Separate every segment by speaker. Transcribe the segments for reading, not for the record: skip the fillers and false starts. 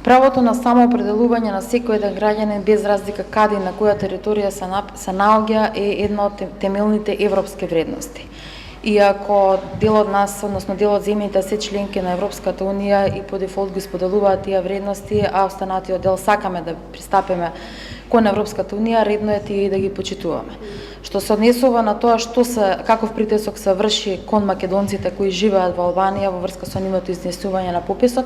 Speaker 1: Правото на самоопределување на секој еден граѓанин без разлика каде и на која територија се наоѓа е една од темелните европски вредности. И ако дел од нас, односно дел од земјите се членки на Европската унија и по дефолт ги споделуваат тие вредности, а останатиот дел сакаме да пристапиме кон Европската унија, редно е тие и да ги почитуваме. Што се однесува на тоа каков притисок се врши кон македонците кои живеат во Албанија во врска со нивното изнесување на пописот,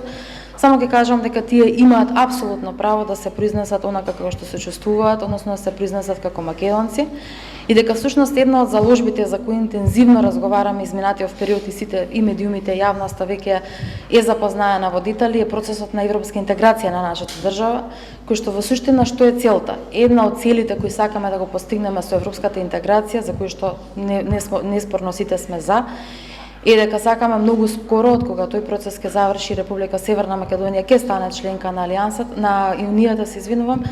Speaker 1: само ќе кажам дека тие имаат апсолутно право да се произнесат онака како што се чувствуваат, односно да се произнесат како македонци, и дека всушност една од заложбите за кои интензивно разговараме изминатиот период и сите и медиумите јавноста веќе е запознаена во детали е процесот на европска интеграција на нашата држава, кој што во суштина што е целта? Една од целите кои сакаме да го постигнеме со европската интеграција, за кои што неспорно сите сме за, е дека сакаме многу скоро, од кога тој процес ќе заврши, Република Северна Македонија ќе стане членка на Алијансата, на Унијата, се извинувам,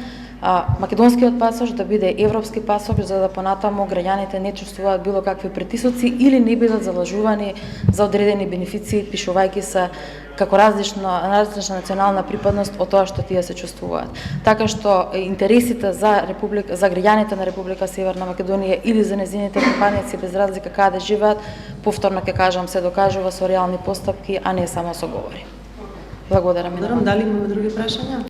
Speaker 1: македонскиот пасош да биде европски пасош, за да понатаму граѓаните не чувствуваат било какви притисоци или не бидат залажувани за одредени бенефиции, пишувајќи се како различна национална припадност од тоа што тие се чувствуваат. Така што интересите за граѓаните на Република Северна Македонија или за незините компанијаци без разлика каде живеат, повторно ќе кажам, се докажува со реални постапки, а не само со говори. Благодарам.
Speaker 2: Дали имаме други прашања?